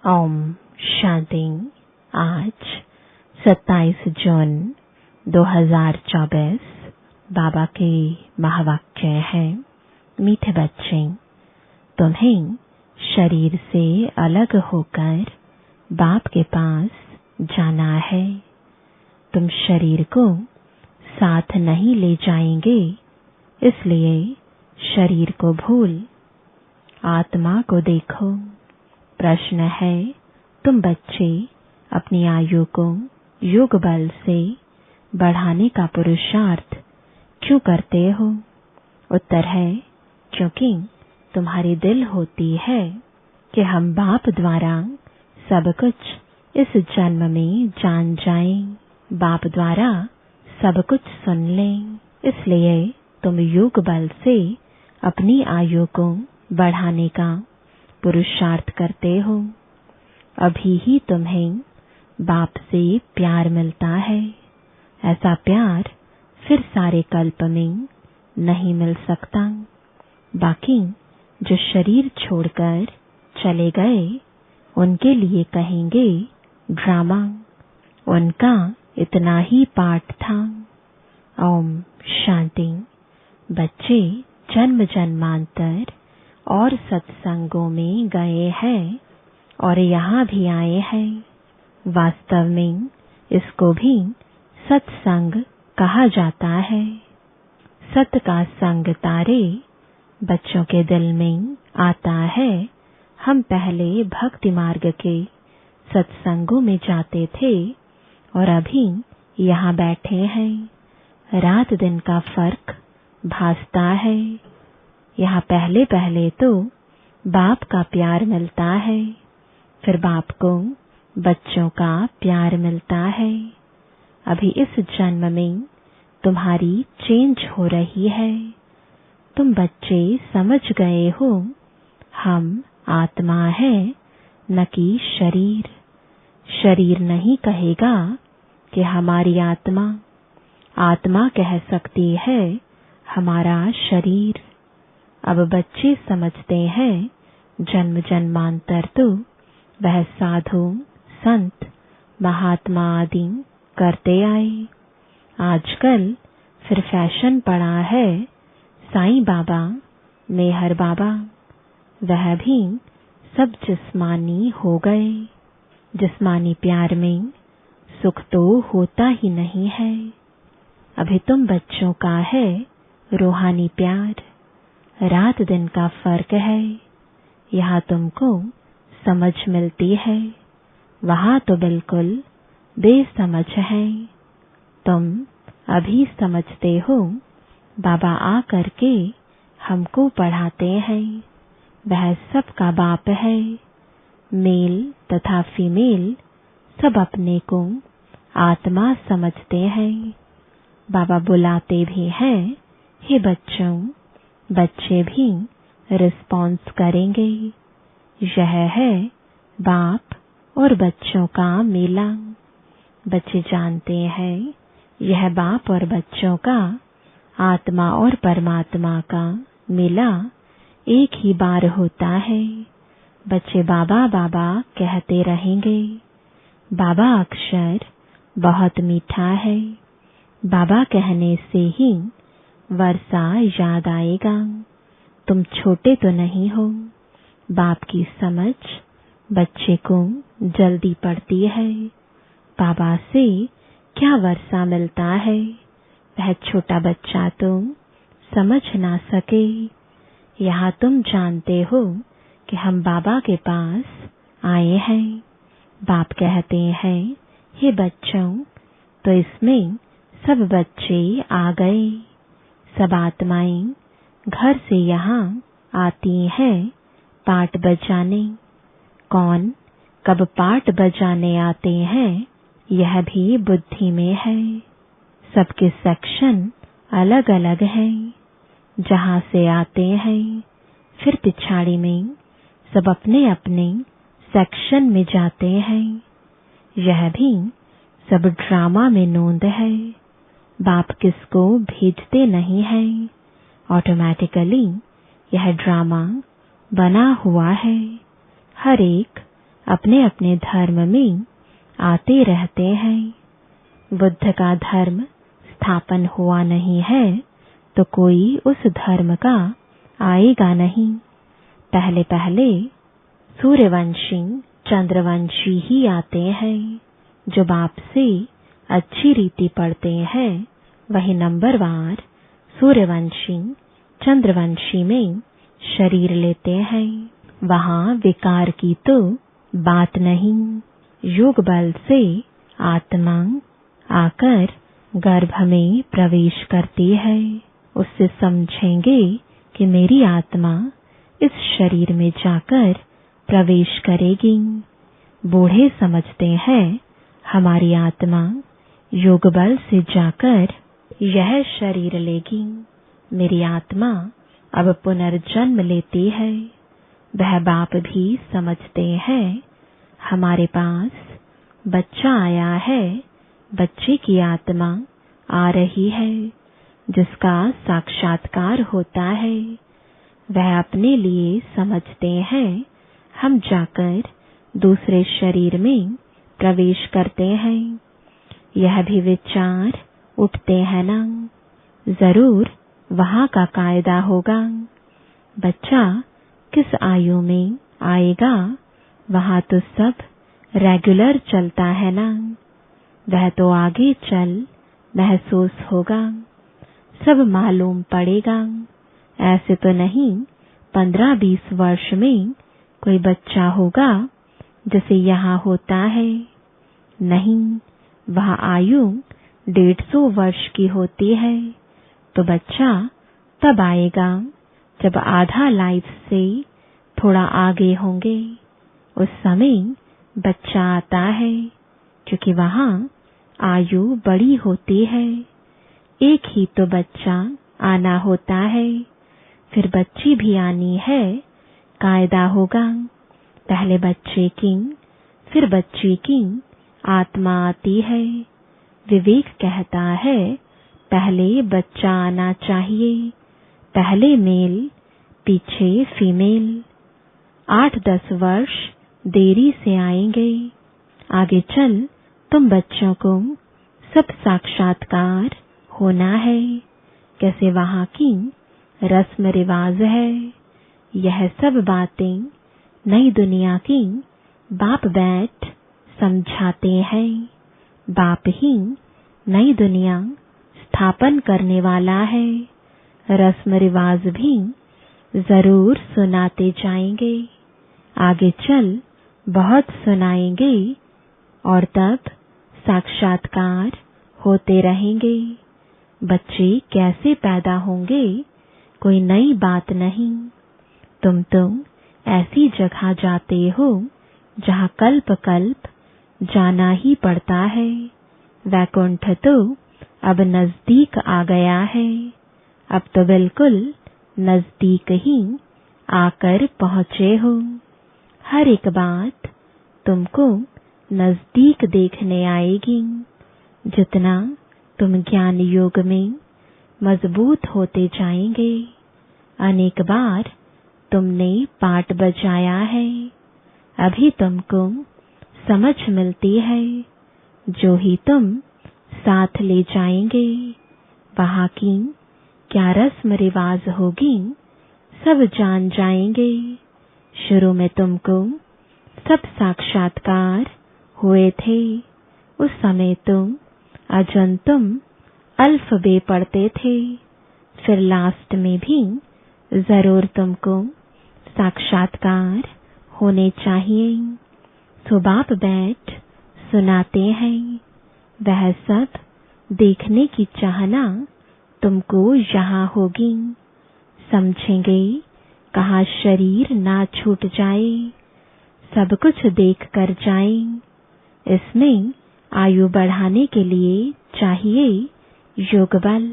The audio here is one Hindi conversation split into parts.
ओम शांति। आज 27 जून 2024 बाबा के महावाक्य है। मीठे बच्चे, तुम्हें शरीर से अलग होकर बाप के पास जाना है। तुम शरीर को साथ नहीं ले जाएंगे, इसलिए शरीर को भूल आत्मा को देखो। प्रश्न है, तुम बच्चे अपनी आयु को योग बल से बढ़ाने का पुरुषार्थ क्यों करते हो? उत्तर है, क्योंकि तुम्हारी दिल होती है कि हम बाप द्वारा सब कुछ इस जन्म में जान जाएं, बाप द्वारा सब कुछ सुन लें। इसलिए तुम योग बल से अपनी आयु को बढ़ाने का पुरुषार्थ करते हो। अभी ही तुम्हें बाप से प्यार मिलता है। ऐसा प्यार फिर सारे कल्प में नहीं मिल सकता। बाकी जो शरीर छोड़कर चले गए, उनके लिए कहेंगे ड्रामा। उनका इतना ही पाठ था। ओम शांति। बच्चे जन्म जन्मांतर और सत्संगों में गए हैं और यहाँ भी आए हैं। वास्तव में इसको भी सत्संग कहा जाता है। सत का संग तारे बच्चों के दिल में आता है। हम पहले भक्ति मार्ग के सत्संगों में जाते थे और अभी यहाँ बैठे हैं। रात दिन का फर्क भासता है। यहाँ पहले पहले तो बाप का प्यार मिलता है, फिर बाप को बच्चों का प्यार मिलता है। अभी इस जन्म में तुम्हारी चेंज हो रही है। तुम बच्चे समझ गए हो, हम आत्मा है न कि शरीर। शरीर नहीं कहेगा कि हमारी आत्मा। आत्मा कह सकती है हमारा शरीर। अब बच्चे समझते हैं जन्म जन्मांतर तो वह साधु संत महात्मा आदि करते आए। आजकल फिर फैशन पड़ा है साईं बाबा, मेहर बाबा। वह भी सब जिस्मानी हो गए। जिस्मानी प्यार में सुख तो होता ही नहीं है। अभी तुम बच्चों का है रूहानी प्यार। रात दिन का फर्क है। यहाँ तुमको समझ मिलती है, वहाँ तो बिल्कुल बेसमझ है। तुम अभी समझते हो, बाबा आ करके हमको पढ़ाते हैं। वह सबका बाप है। मेल तथा फीमेल सब अपने को आत्मा समझते हैं। बाबा बुलाते भी हैं, हे बच्चों। बच्चे भी रिस्पॉन्स करेंगे। यह है बाप और बच्चों का मेला। बच्चे जानते हैं यह बाप और बच्चों का, आत्मा और परमात्मा का मेला एक ही बार होता है। बच्चे बाबा बाबा कहते रहेंगे। बाबा अक्षर बहुत मीठा है। बाबा कहने से ही वर्षा याद आएगा। तुम छोटे तो नहीं हो। बाप की समझ बच्चे को जल्दी पड़ती है। बाबा से क्या वर्षा मिलता है, वह छोटा बच्चा तो समझ ना सके। यहाँ तुम जानते हो कि हम बाबा के पास आए हैं। बाप कहते हैं, हे बच्चों, तो इसमें सब बच्चे आ गए। सब आत्माएं घर से यहाँ आती हैं पाठ बजाने। कौन कब पाठ बजाने आते हैं, यह भी बुद्धि में है। सबके सेक्शन अलग अलग हैं। जहाँ से आते हैं, फिर पिछाड़ी में सब अपने अपने सेक्शन में जाते हैं। यह भी सब ड्रामा में नोंद है। बाप किसको भेजते नहीं हैं। ऑटोमेटिकली यह ड्रामा बना हुआ है। हर एक अपने अपने धर्म में आते रहते हैं। बुद्ध का धर्म स्थापन हुआ नहीं है तो कोई उस धर्म का आएगा नहीं। पहले पहले सूर्यवंशी चंद्रवंशी ही आते हैं। जो बाप से अच्छी रीति पढ़ते हैं वही नंबरवार सूर्यवंशी चंद्रवंशी में शरीर लेते हैं। वहाँ विकार की तो बात नहीं। योग बल से आत्मा आकर गर्भ में प्रवेश करती है। उससे समझेंगे कि मेरी आत्मा इस शरीर में जाकर प्रवेश करेगी। बूढ़े समझते हैं हमारी आत्मा योग बल से जाकर यह शरीर लेगी। मेरी आत्मा अब पुनर्जन्म लेती है। वह बाप भी समझते हैं हमारे पास बच्चा आया है, बच्चे की आत्मा आ रही है जिसका साक्षात्कार होता है। वह अपने लिए समझते हैं हम जाकर दूसरे शरीर में प्रवेश करते हैं। यह भी विचार उठते हैं ना, जरूर वहाँ का कायदा होगा। बच्चा किस आयु में आएगा वहाँ तो सब रेगुलर चलता है ना। वह तो आगे चल महसूस होगा, सब मालूम पड़ेगा। ऐसे तो नहीं 15-20 वर्ष में कोई बच्चा होगा जैसे यहाँ होता है। नहीं, वह आयु 150 वर्ष की होती है। तो बच्चा तब आएगा जब आधा लाइफ से थोड़ा आगे होंगे। उस समय बच्चा आता है क्योंकि वहाँ आयु बड़ी होती है। एक ही तो बच्चा आना होता है, फिर बच्ची भी आनी है। कायदा होगा पहले बच्चे की फिर बच्ची की आत्मा आती है। विवेक कहता है पहले बच्चा आना चाहिए, पहले मेल पीछे फीमेल। 8-10 वर्ष देरी से आएंगे। आगे चल तुम बच्चों को सब साक्षात्कार होना है। कैसे वहाँ की रस्म रिवाज है, यह सब बातें नई दुनिया की बाप बैठ समझाते हैं। बाप ही नई दुनिया स्थापन करने वाला है। रस्म रिवाज भी जरूर सुनाते जाएंगे। आगे चल बहुत सुनाएंगे और तब साक्षात्कार होते रहेंगे। बच्चे कैसे पैदा होंगे कोई नई बात नहीं। तुम ऐसी जगह जाते हो जहाँ कल्प कल्प जाना ही पड़ता है। वैकुंठ तो अब नजदीक आ गया है। अब तो बिल्कुल नजदीक ही आकर पहुँचे हो। हर एक बात तुमको नजदीक देखने आएगी। जितना तुम ज्ञान योग में मजबूत होते जाएंगे। अनेक बार तुमने पाठ बजाया है, अभी तुमको समझ मिलती है। जो ही तुम साथ ले जाएंगे वहाँ की क्या रस्म रिवाज होगी सब जान जाएंगे। शुरू में तुमको सब साक्षात्कार हुए थे। उस समय तुम अजंतुम अल्फबे पढ़ते थे। फिर लास्ट में भी जरूर तुमको साक्षात्कार होने चाहिए। तो बाप बैठ सुनाते हैं। वह सब देखने की चाहना तुमको यहाँ होगी। समझेंगे कहाँ शरीर ना छूट जाए, सब कुछ देख कर जाए। इसमें आयु बढ़ाने के लिए चाहिए योग बल।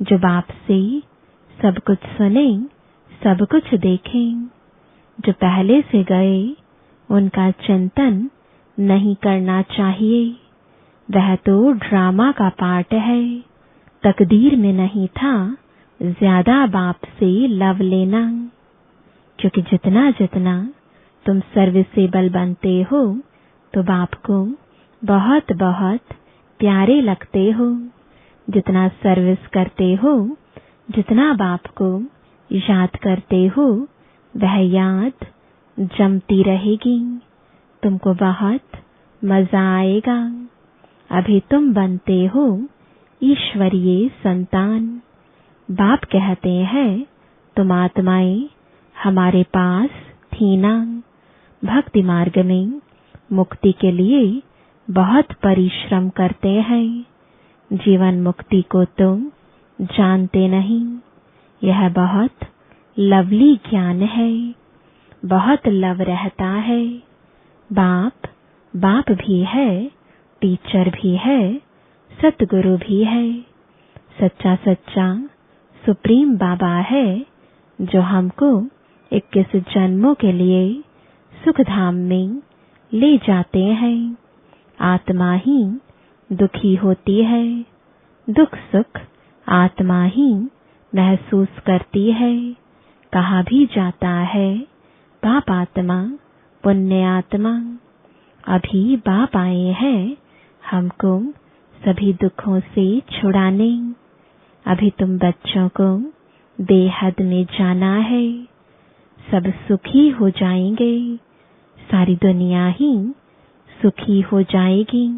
जो बाप से सब कुछ सुने, सब कुछ देखें। जो पहले से गए उनका चिंतन नहीं करना चाहिए। वह तो ड्रामा का पार्ट है। तकदीर में नहीं था ज्यादा बाप से लव लेना, क्योंकि जितना जितना तुम सर्विसेबल बनते हो तो बाप को बहुत बहुत प्यारे लगते हो। जितना सर्विस करते हो, जितना बाप को याद करते हो, वह याद जमती रहेगी। तुमको बहुत मजा आएगा। अभी तुम बनते हो ईश्वरीय संतान। बाप कहते हैं तुम आत्माएं हमारे पास थी ना। भक्ति मार्ग में मुक्ति के लिए बहुत परिश्रम करते हैं। जीवन मुक्ति को तुम जानते नहीं। यह बहुत लवली ज्ञान है। बहुत लव रहता है। बाप भी है, टीचर भी है, सतगुरु भी है। सच्चा सुप्रीम बाबा है जो हमको 21 जन्मों के लिए सुख धाम में ले जाते हैं। आत्मा ही दुखी होती है। दुख सुख आत्मा ही महसूस करती है। कहा भी जाता है पाप आत्मा, पुण्य आत्मा। अभी बाप आए हैं हमको सभी दुखों से छुड़ाने। अभी तुम बच्चों को बेहद में जाना है। सब सुखी हो जाएंगे। सारी दुनिया ही सुखी हो जाएगी।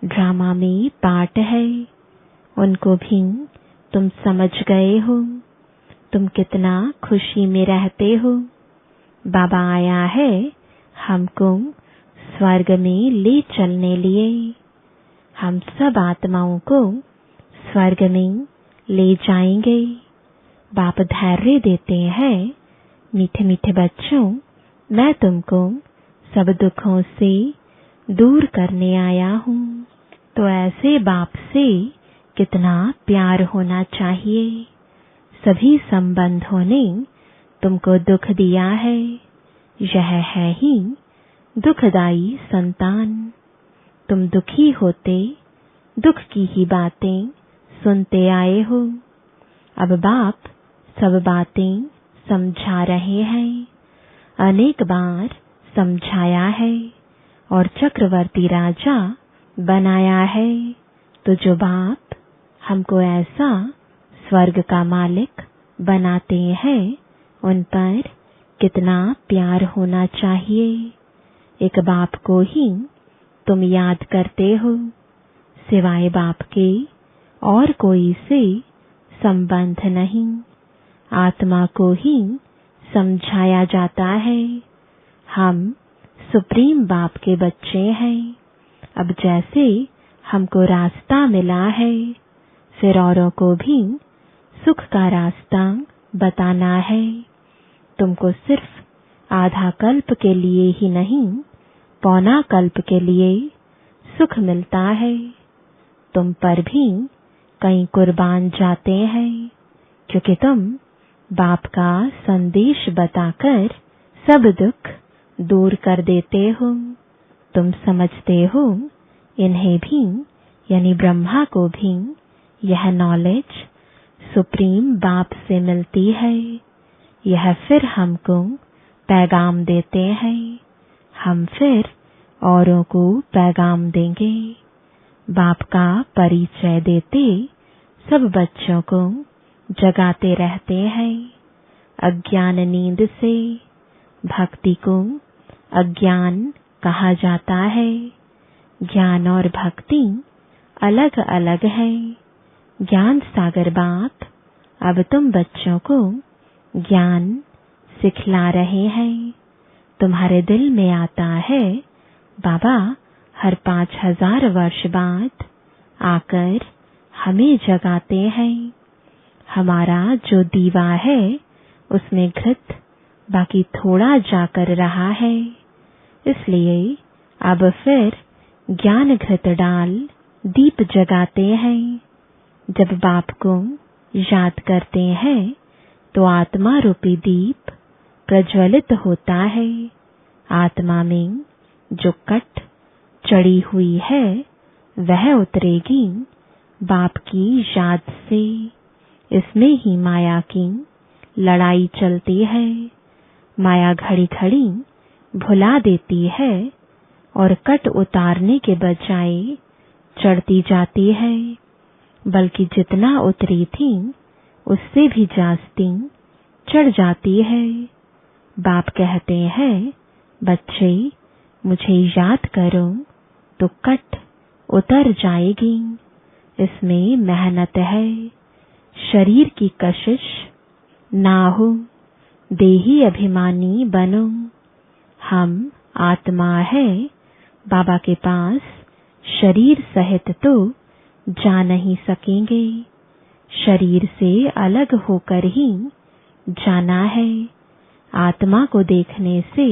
ड्रामा में पार्ट है, उनको भी तुम समझ गए हो। तुम कितना खुशी में रहते हो। बाबा आया है हमको स्वर्ग में ले चलने लिए। हम सब आत्माओं को स्वर्ग में ले जाएंगे। बाप धैर्य देते हैं, मीठे मीठे बच्चों, मैं तुमको सब दुखों से दूर करने आया हूँ। तो ऐसे बाप से कितना प्यार होना चाहिए। सभी संबंधों ने तुमको दुख दिया है। यह है ही दुखदाई संतान। तुम दुखी होते दुख की ही बातें सुनते आए हो। अब बाप सब बातें समझा रहे हैं। अनेक बार समझाया है और चक्रवर्ती राजा बनाया है। तो जो बाप हमको ऐसा स्वर्ग का मालिक बनाते हैं, उन पर कितना प्यार होना चाहिए। एक बाप को ही तुम याद करते हो। सिवाय बाप के और कोई से संबंध नहीं। आत्मा को ही समझाया जाता है हम सुप्रीम बाप के बच्चे हैं। अब जैसे हमको रास्ता मिला है, फिर औरों को भी सुख का रास्ता बताना है। तुमको सिर्फ आधा कल्प के लिए ही नहीं, पौना कल्प के लिए सुख मिलता है। तुम पर भी कई कुर्बान जाते हैं, क्योंकि तुम बाप का संदेश बताकर सब दुख दूर कर देते हो। तुम समझते हो इन्हें भी, यानी ब्रह्मा को भी यह नॉलेज सुप्रीम बाप से मिलती है। यह फिर हमको पैगाम देते हैं। हम फिर औरों को पैगाम देंगे। बाप का परिचय देते सब बच्चों को जगाते रहते हैं। अज्ञान नींद से भक्ति को अज्ञान कहा जाता है। ज्ञान और भक्ति अलग अलग है। ज्ञान सागर बाप अब तुम बच्चों को ज्ञान सिखला रहे हैं। तुम्हारे दिल में आता है बाबा हर 5000 वर्ष बाद आकर हमें जगाते हैं। हमारा जो दीवा है उसमें घृत बाकी थोड़ा जाकर रहा है, इसलिए अब फिर ज्ञान घृत डाल दीप जगाते हैं। जब बाप को याद करते हैं तो आत्मा रूपी दीप प्रज्वलित होता है। आत्मा में जो कट चढ़ी हुई है वह उतरेगी बाप की याद से। इसमें ही माया की लड़ाई चलती है। माया घड़ी घड़ी भुला देती है और कट उतारने के बजाय चढ़ती जाती है, बल्कि जितना उतरी थी उससे भी जास्ती चढ़ जाती है। बाप कहते हैं, बच्चे मुझे याद करो तो कट उतर जाएगी। इसमें मेहनत है, शरीर की कशिश ना हो, देही अभिमानी बनो। हम आत्मा है, बाबा के पास शरीर सहित तो जा नहीं सकेंगे, शरीर से अलग होकर ही जाना है। आत्मा को देखने से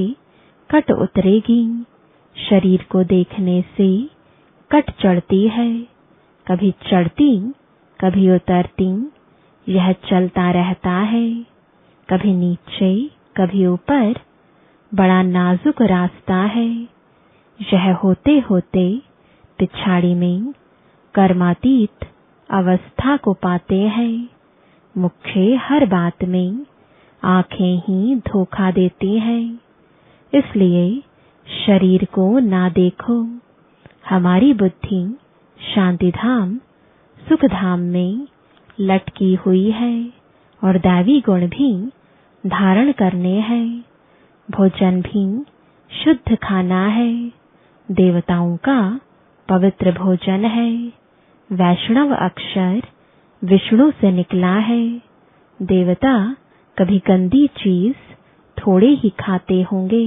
कट उतरेगी, शरीर को देखने से कट चढ़ती है, कभी चढ़ती कभी उतरती, यह चलता रहता है, कभी नीचे कभी ऊपर, बड़ा नाजुक रास्ता है। यह होते होते पिछाड़ी में कर्मातीत अवस्था को पाते हैं। मुख्य हर बात में आंखें ही धोखा देती हैं, इसलिए शरीर को ना देखो। हमारी बुद्धि शांतिधाम सुखधाम में लटकी हुई है और दैवी गुण भी धारण करने हैं। भोजन भी शुद्ध खाना है, देवताओं का पवित्र भोजन है। वैष्णव अक्षर विष्णु से निकला है। देवता कभी गंदी चीज थोड़े ही खाते होंगे।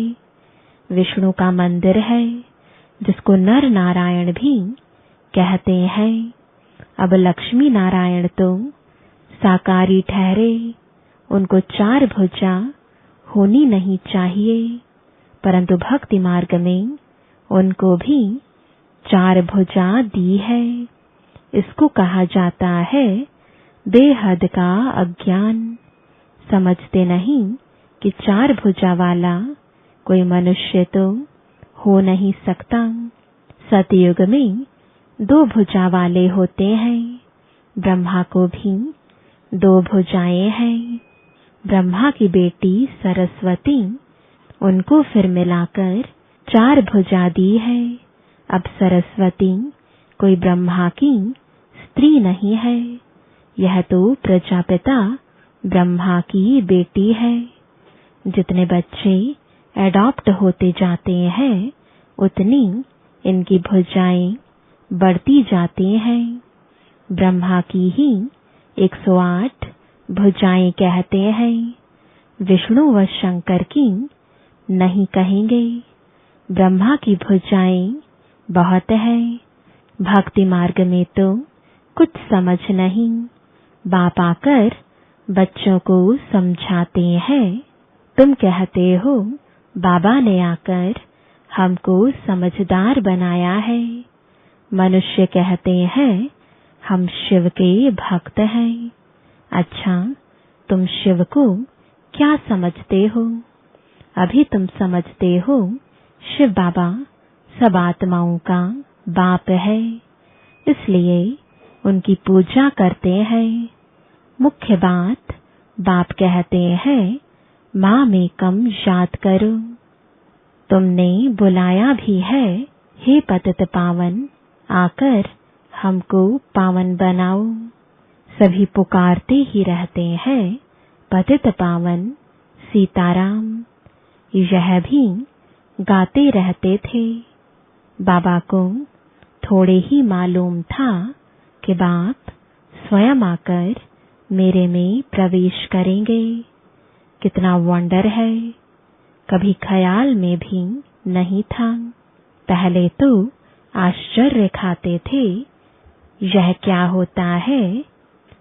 विष्णु का मंदिर है, जिसको नर नारायण भी कहते हैं। अब लक्ष्मी नारायण तो साकारी ठहरे, उनको 4 भुजा होनी नहीं चाहिए, परंतु भक्ति मार्ग में उनको भी 4 भुजा दी है। इसको कहा जाता है बेहद का अज्ञान। समझते नहीं कि 4 भुजा वाला कोई मनुष्य तो हो नहीं सकता। सतयुग में 2 भुजा वाले होते हैं। ब्रह्मा को भी 2 भुजाएं हैं। ब्रह्मा की बेटी सरस्वती, उनको फिर मिलाकर 4 भुजा दी है। अब सरस्वती कोई ब्रह्मा की स्त्री नहीं है, यह तो प्रजापिता ब्रह्मा की बेटी है। जितने बच्चे एडॉप्ट होते जाते हैं, उतनी इनकी भुजाएं बढ़ती जाती हैं। ब्रह्मा की ही 108 भुजाएं कहते हैं, विष्णु व शंकर की नहीं कहेंगे। ब्रह्मा की भुजाएं बहुत है। भक्ति मार्ग में तो कुछ समझ नहीं। बाप आकर बच्चों को समझाते हैं। तुम कहते हो बाबा ने आकर हमको समझदार बनाया है। मनुष्य कहते हैं हम शिव के भक्त हैं। अच्छा, तुम शिव को क्या समझते हो? अभी तुम समझते हो शिव बाबा सब आत्माओं का बाप है, इसलिए उनकी पूजा करते हैं। मुख्य बात, बाप कहते हैं माँ में कम याद करो। तुमने बुलाया भी है, हे पतित पावन, आकर हमको पावन बनाओ। सभी पुकारते ही रहते हैं पतित पावन सीताराम। यह भी गाते रहते थे। बाबा को थोड़े ही मालूम था कि बाप स्वयं आकर मेरे में प्रवेश करेंगे। कितना वंडर है, कभी ख्याल में भी नहीं था। पहले तो आश्चर्य खाते थे, यह क्या होता है?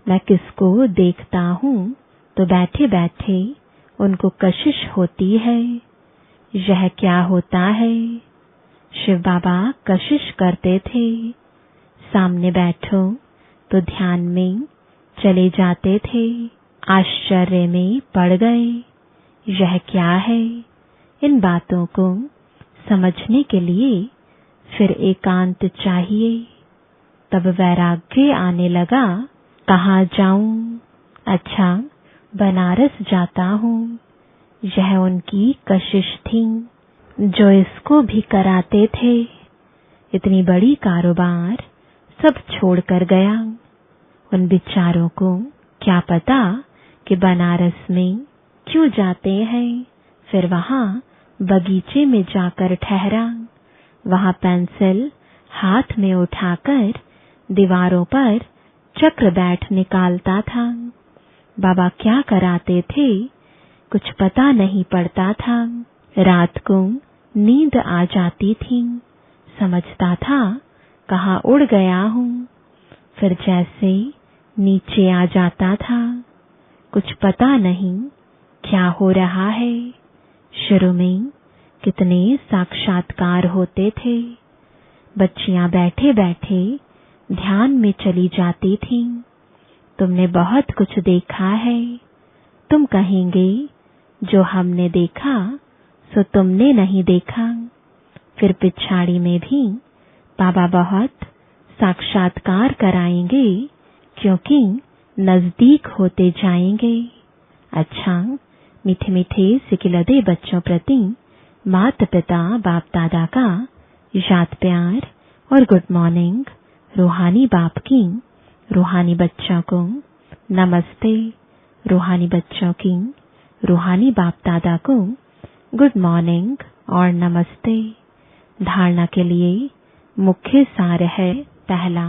मैं किसको देखता हूँ तो बैठे बैठे उनको कशिश होती है। यह क्या होता है? शिव बाबा कशिश करते थे। सामने बैठो तो ध्यान में चले जाते थे। आश्चर्य में पड़ गए, यह क्या है? इन बातों को समझने के लिए फिर एकांत चाहिए। तब वैराग्य आने लगा। कहाँ जाऊं? अच्छा, बनारस जाता हूँ। यह उनकी कशिश थी। जो इसको भी कराते थे। इतनी बड़ी कारोबार सब छोड़कर गया। उन बेचारों को क्या पता कि बनारस में क्यों जाते हैं। फिर वहां बगीचे में जाकर ठहरा। वहां पेंसिल हाथ में उठाकर दीवारों पर चक्र बैठ निकालता था। बाबा क्या कराते थे कुछ पता नहीं पड़ता था। रात को नींद आ जाती थी। समझता था कहाँ उड़ गया हूँ। फिर जैसे नीचे आ जाता था। कुछ पता नहीं क्या हो रहा है। शुरू में कितने साक्षात्कार होते थे। बच्चियां बैठे बैठे ध्यान में चली जाती थीं। तुमने बहुत कुछ देखा है। तुम कहेंगे जो हमने देखा सो तुमने नहीं देखा। फिर पिछाड़ी में भी बाबा बहुत साक्षात्कार कराएंगे क्योंकि नजदीक होते जाएंगे। अच्छा, मीठे मीठे सिकिलदे बच्चों प्रति माता पिता बाप दादा का याद प्यार और गुड मॉर्निंग। रूहानी बाप की रूहानी बच्चों को नमस्ते। रूहानी बच्चों की रूहानी बाप दादा को गुड मॉर्निंग और नमस्ते। धारणा के लिए मुख्य सार है। पहला,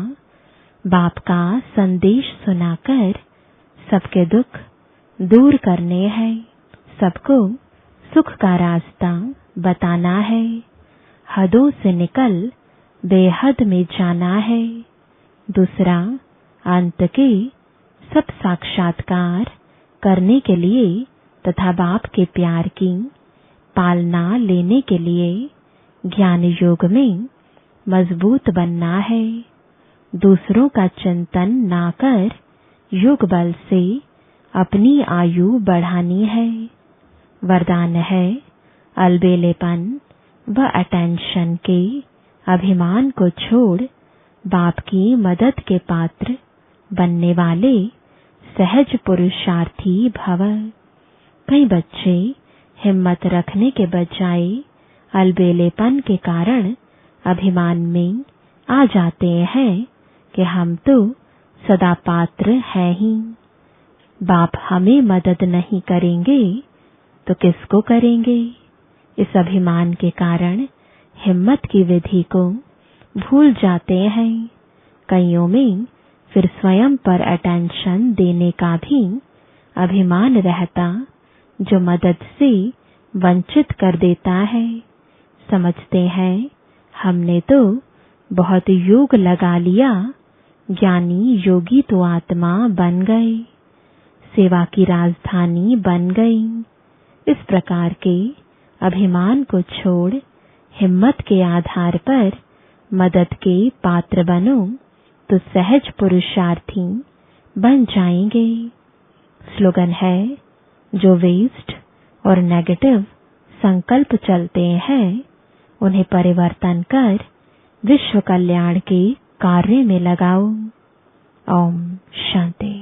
बाप का संदेश सुनाकर सबके दुख दूर करने हैं। सबको सुख का रास्ता बताना है। हदों से निकल बेहद में जाना है। दूसरा, अंत के सब साक्षात्कार करने के लिए तथा बाप के प्यार की पालना लेने के लिए ज्ञान योग में मजबूत बनना है। दूसरों का चिंतन ना कर योग बल से अपनी आयु बढ़ानी है। वरदान है अलबेलेपन व अटेंशन के अभिमान को छोड़ बाप की मदद के पात्र बनने वाले सहज पुरुषार्थी भव। कई बच्चे हिम्मत रखने के बजाय अलबेलेपन के कारण अभिमान में आ जाते हैं कि हम तो सदा पात्र हैं ही। बाप हमें मदद नहीं करेंगे तो किसको करेंगे। इस अभिमान के कारण हिम्मत की विधि को भूल जाते हैं। कईयों में फिर स्वयं पर अटेंशन देने का भी अभिमान रहता जो मदद से वंचित कर देता है। समझते हैं हमने तो बहुत योग लगा लिया। ज्ञानी योगी तो आत्मा बन गए। सेवा की राजधानी बन गई। इस प्रकार के अभिमान को छोड़ हिम्मत के आधार पर मदद के पात्र बनो तो सहज पुरुषार्थी बन जाएंगे। स्लोगन है, जो वेस्ट और नेगेटिव संकल्प चलते हैं उन्हें परिवर्तन कर विश्व कल्याण के कार्य में लगाओ। ओम शांति।